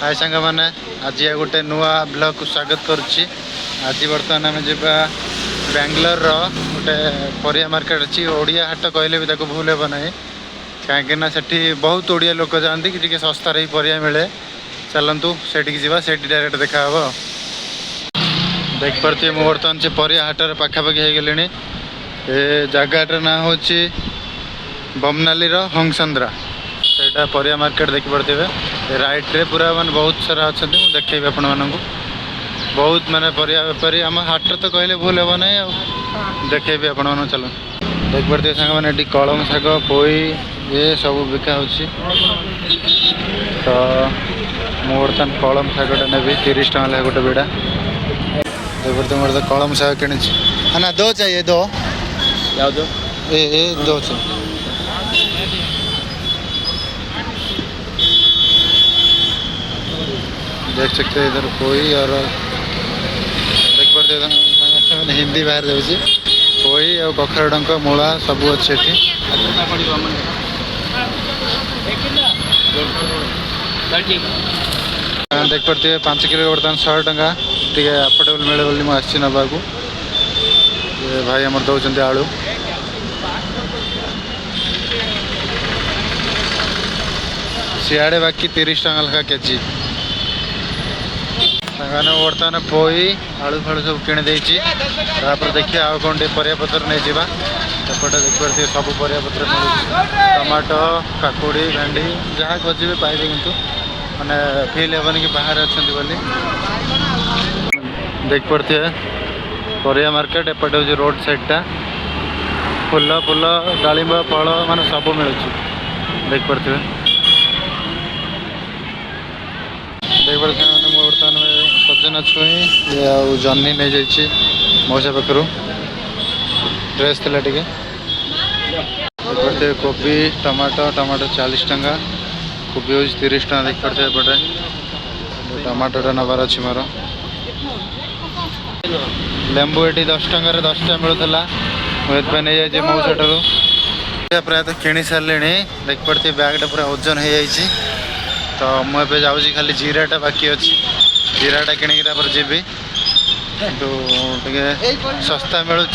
हाय सांग मैंने आज गोटे नुआ ब्लॉग को स्वागत करुच्ची। आज बर्तमान आम जा बेंगलोर गोटे परिया मार्केट अच्छी ओडिया हाट कहले भी भूल हे ना कहीं से बहुत ओडिया लोक जाती कि सस्तार ही परिया मिले। चलतु से डायरेक्ट देखा देख पारे मुझे बर्तमान से परिया हाटर पाखापाखि हो गले। जगाटार ना हूँ बमनाली हंगसंद्रा से परिया मार्केट देखिपे राइट रे पूरा माने बहुत सारा अच्छा देखेबी आपण मानक बहुत माने परिया बेपारी आम हाट तो कहले भूल हे ना देखेबी आपण मान। चलो देख पारे सांग मैंने कलम शाग पोई ये सब बिका हो तो मुझे बर्तमान कलम शागटा नेबी 30 टका गोटे बेड़ा। देख पारे मोर कलम शाग कि ना दो चाहिए दो ये दो चाहिए। देख सकते हैं इधर कोई और देख पारे हिंदी बाहर जाऊँगी कोई और कखर डंक मूला सब अच्छे देख पारे 5 किलो बर्तमान 100 टका टे अफोर्डेबल मिले बोली मुझे नवा को भाई आमर दौरान आलू सियाड़े बाकी 30 टका लेखा केजी। बर्तमान पोई आलू फालू सब किणी देखिए आउ कौन परियापत्र नहीं जावा एपटे देखिए सब परियापत्र टमाटो काकुड़ी भेंडी जहाँ खोजे पाइबे किंतु माने फील हेबनी कि बाहर अच्छा बोली। देख पारे परिया मार्केट एपटे हूँ रोड साइडटा फुल फुल डालिंब फल मान सब मिलूँ देख पारे। देख पारे बर्तमान सजना छुई आउ जन्नी नहीं जाइए मौसा पाखर ड्रेस थी टे कोबी टमाटो टमाटो 40 टका कोबी हूँ 30 टका देख पारे एपटे टमाटोटा नबार अच्छी मोर लेंबू ये 10 टकर 10टा मिलूला मुझे नहीं जाइए मौसा ठार प्रायतः किणी सारे देख पारे बैगटा पूरा ओजन हो जाए तो मुझे जाऊँगी खाली जीराटा बाकी अच्छी जीराटा किणिकी जीवी तो सस्ता मिलूँ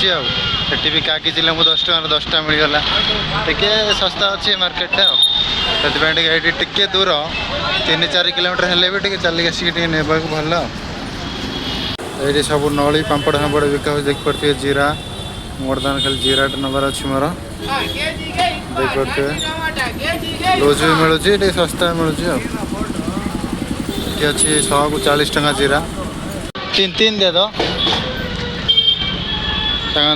आठी भी काकी लेंबू 10 टकर 10टा मिलगला टे सस्ता अच्छी मार्केटा से टे दूर 3-4 किलोमीटर हेल्ले भी टे चलिक आसिक नेबा भल। ये सब नली पापड़ फापड़ बिका हो देख पारे जीरा बर्तमान खाली जीराटा नबार अच्छी मोर देख पारे रोज भी मिलूँ टे सस्ता मिलूँ अच्छी 100 को 40 टका जीरा 3 दे दो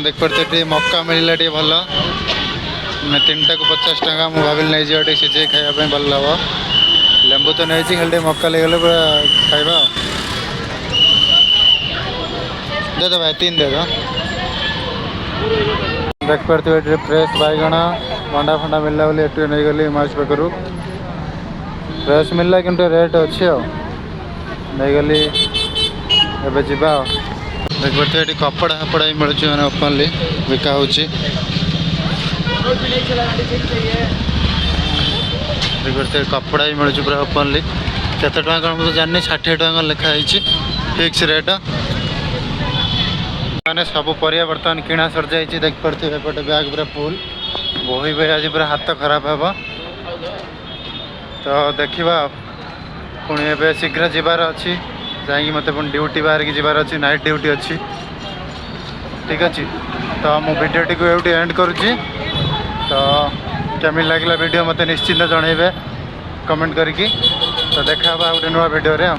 देख पारे मक्का मिलला टे भल मैं 3टा को 50 टका मुझे भाविल नहीं जाए सीझे खायापी भल लव लेंबू तो नहीं खाली मक्का लेगले पूरा खाइबा दे दो भाई 3 दे दो। देख पारे फ्रेश बैगण भंडा फंडा मिलला बोली नहीं गली मार्च पाखर फ्रेश मिलला कि रेट अच्छे नहीं गली एवं जा देख पारे ये कपड़ा फपड़ा भी मिलूँ मैंने ओपनली बिका हो देख पारे कपड़ा भी मिलूँ पूरा ओपनली केते टका कौन मुझे जानी 60 टका लिखाई फिक्स रेट मैंने सब परिया बर्तमान किणा सर जाइए देख पारे एपटे बैग पूरा फुल बही बही आज पूरा हाथ खराब हे तो देखा पुणी ए शीघ्र जीवार अच्छी जाकि मत ड्यूटी बाहर की जीवार अच्छी नाइट ड्यूटी अच्छी ठीक अच्छे तो मु वीडियो टी ये एंड करुच्ची तो केमी लगला वीडियो मत निश्चिंत जनइबे कमेंट करके तो देखा गोटे नुआ वीडियो रे।